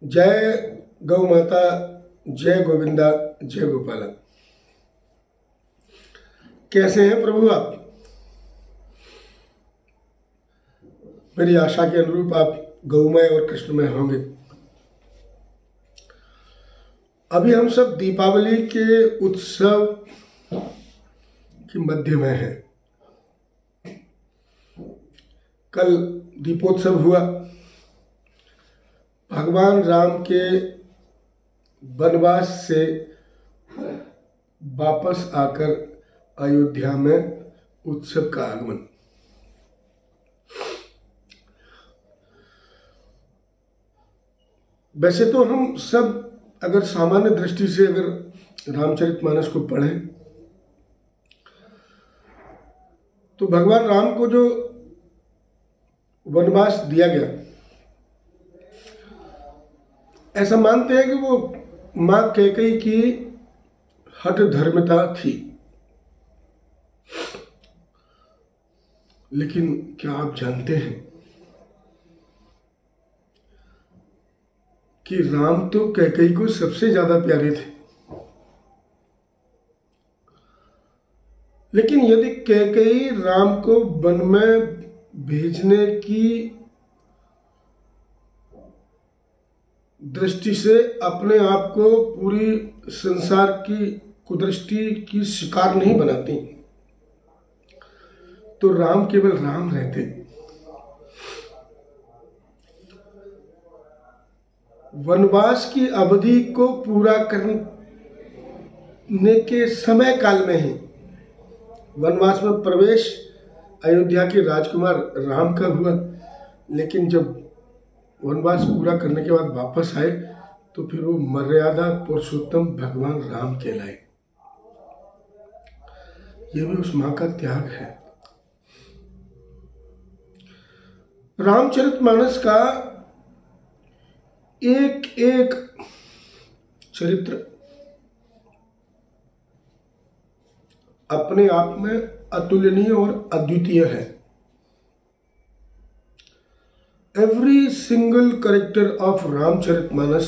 जय गौ माता, जय गोविंदा, जय गोपाला। कैसे हैं प्रभु आप? मेरी आशा के अनुरूप आप गौमय और कृष्णमय होंगे। अभी हम सब दीपावली के उत्सव के मध्य में हैं। कल दीपोत्सव हुआ। भगवान राम के वनवास से वापस आकर अयोध्या में उत्सव का आगमन। वैसे तो हम सब अगर सामान्य दृष्टि से अगर रामचरितमानस को पढ़ें तो भगवान राम को जो वनवास दिया गया, ऐसा मानते हैं कि वो मां कैकेयी की हठ धर्मिता थी। लेकिन क्या आप जानते हैं कि राम तो कैकेयी को सबसे ज्यादा प्यारे थे। लेकिन यदि कैकेयी राम को वन में भेजने की दृष्टि से अपने आप को पूरी संसार की कुदृष्टि की शिकार नहीं बनाती तो राम केवल राम रहते। वनवास की अवधि को पूरा करने के समय काल में ही वनवास में प्रवेश अयोध्या के राजकुमार राम का हुआ। लेकिन जब वनवास पूरा करने के बाद वापस आए तो फिर वो मर्यादा पुरुषोत्तम भगवान राम कहलाए। यह भी उस मां का त्याग है। रामचरितमानस का एक एक चरित्र अपने आप में अतुलनीय और अद्वितीय है। Every single character of Ramcharitmanas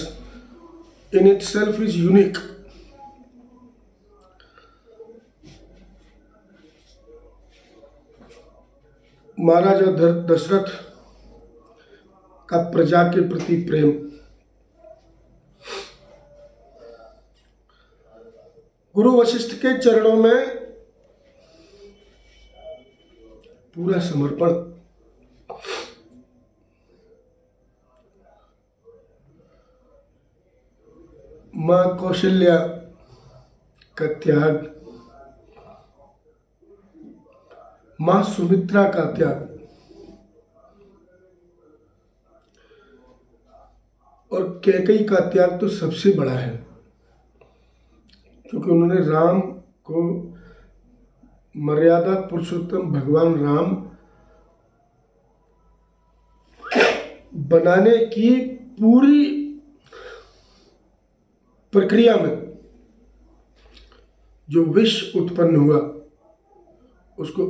in itself is unique. महाराजा दशरथ का प्रजा के प्रति प्रेम, गुरु वशिष्ठ के चरणों में पूरा समर्पण, मां कौशल्या का त्याग, मां सुमित्रा का त्याग और कैकेयी का त्याग तो सबसे बड़ा है, क्योंकि उन्होंने राम को मर्यादा पुरुषोत्तम भगवान राम बनाने की पूरी प्रक्रिया में जो विष उत्पन्न हुआ उसको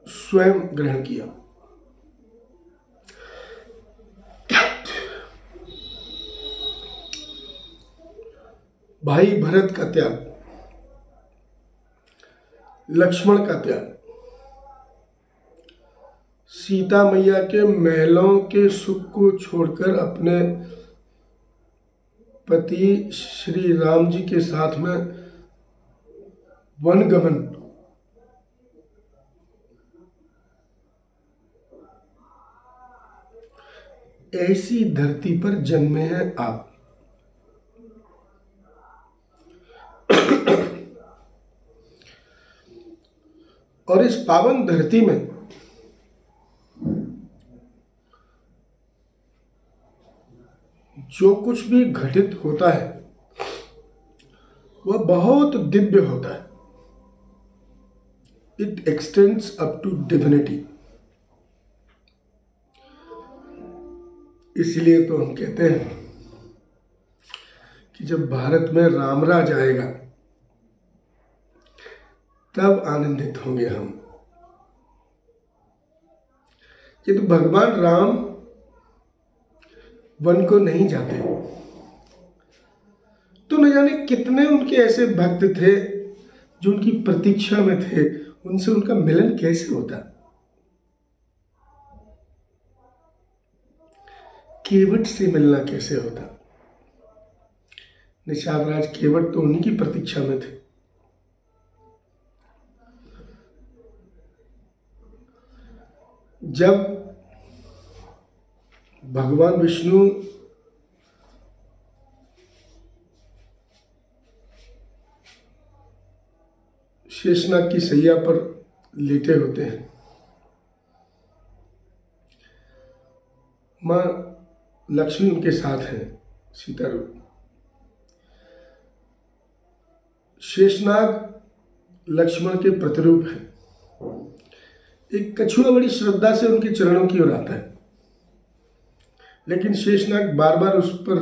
स्वयं ग्रहण किया। भाई भरत का त्याग, लक्ष्मण का त्याग, सीता मैया के महलों के सुख को छोड़कर अपने पति श्री राम जी के साथ में वनगमन, ऐसी धरती पर जन्मे हैं आप। और इस पावन धरती में जो कुछ भी घटित होता है वह बहुत दिव्य होता है। It extends up to divinity. इसलिए तो हम कहते हैं कि जब भारत में रामराज आएगा तब आनंदित होंगे हम। ये तो भगवान राम वन को नहीं जाते। तो न जाने कितने उनके ऐसे भक्त थे जो उनकी प्रतीक्षा में थे, उनसे उनका मिलन कैसे होता। केवट से मिलना कैसे होता। निषाद राज केवट तो उन्हीं की प्रतीक्षा में थे। जब भगवान विष्णु शेषनाग की सैया पर लेटे होते हैं, मां लक्ष्मी उनके साथ हैं, सीता रूप। शेषनाग लक्ष्मण के प्रतिरूप है। एक कछुआ बड़ी श्रद्धा से उनके चरणों की ओर आता है, लेकिन शेषनाग बार बार उस पर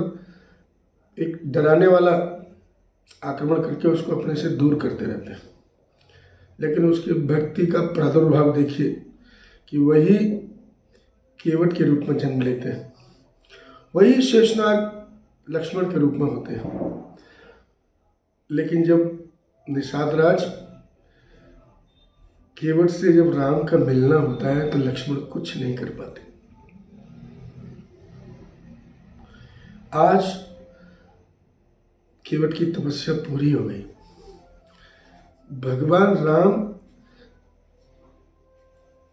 एक डराने वाला आक्रमण करके उसको अपने से दूर करते रहते हैं। लेकिन उसकी भक्ति का प्रादुर्भाव देखिए कि वही केवट के रूप में जन्म लेते हैं, वही शेषनाग लक्ष्मण के रूप में होते हैं। लेकिन जब निषाद राज केवट से जब राम का मिलना होता है तो लक्ष्मण कुछ नहीं कर पाते। आज केवट की तपस्या पूरी हो गई। भगवान राम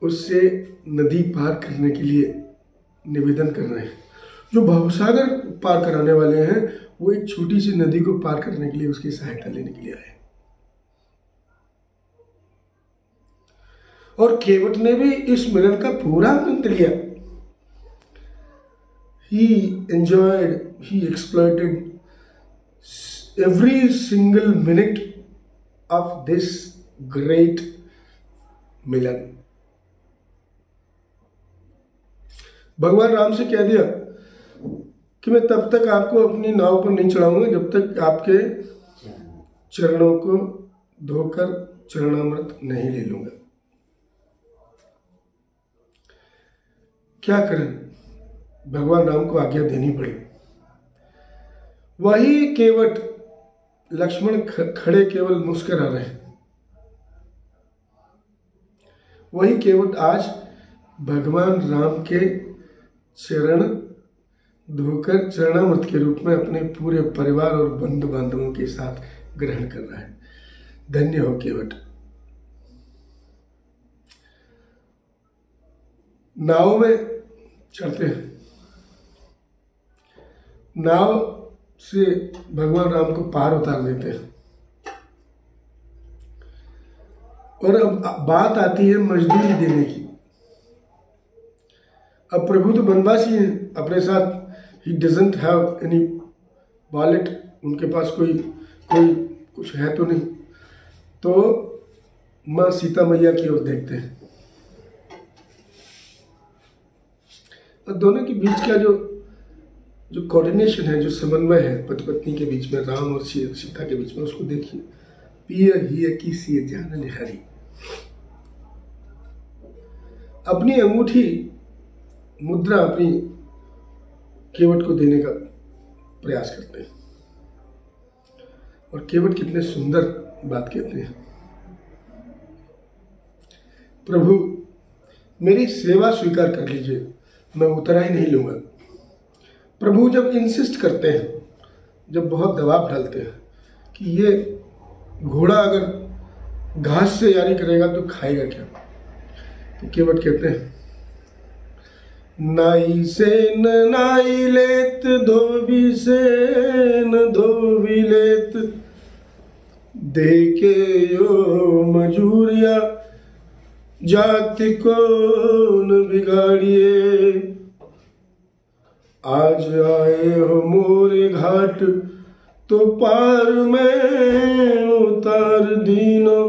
उससे नदी पार करने के लिए निवेदन कर रहे हैं। जो भवसागर पार कराने वाले हैं वो एक छोटी सी नदी को पार करने के लिए उसकी सहायता लेने के लिए आए। और केवट ने भी इस मिलन का पूरा आनंद लिया। He enjoyed, he exploited every single minute of this great मिलन। भगवान राम से कह दिया कि मैं तब तक आपको अपनी नाव पर नहीं चढ़ाऊंगा जब तक आपके चरणों को धोकर चरणामृत नहीं ले लूंगा। क्या करें, भगवान राम को आज्ञा देनी पड़ी। वही केवट, लक्ष्मण खड़े केवल मुस्कुरा रहे हैं, वही केवट आज भगवान राम के चरण धोकर चरणामृत के रूप में अपने पूरे परिवार और बंधु बांधवों के साथ ग्रहण कर रहा है। धन्य हो केवट। नाव में चढ़ते हैं। नाव से भगवान राम को पार उतार देते हैं। और अब बात आती है मजदूरी देने की। अब प्रभु तो वनवासी हैं, अपने साथ he doesn't have any wallet, उनके पास कोई कुछ है तो नहीं। तो माँ सीता मैया की ओर देखते हैं और दोनों के बीच का जो कोऑर्डिनेशन है, जो समन्वय है पति पत्नी के बीच में, राम और सीता के बीच में, उसको देखिए। पिय हिय की सिय जानन हरि। अपनी अंगूठी मुद्रा अपनी केवट को देने का प्रयास करते हैं। और केवट कितने सुंदर बात कहते हैं, प्रभु मेरी सेवा स्वीकार कर लीजिए, मैं उतरा ही नहीं लूंगा। प्रभु जब इंसिस्ट करते हैं, जब बहुत दबाव डालते हैं कि ये घोड़ा अगर घास से यारी करेगा तो खाएगा क्या, तो केवट कहते हैं नाई से न नाई लेत, धोबी से न धोबी लेत, देके यो मजूरिया जाति को न बिगाड़िए। आज आए हो मोरे घाट तो पार में उतार दीनो,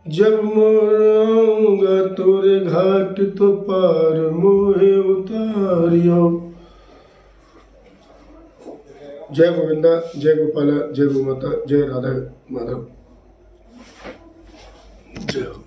जब मोर आऊंगा तोरे घाट तो पार मोहे उतारियो। जय गोविंदा, जय गोपाला, जय गोमाता, जय राधा माधव, जय हो।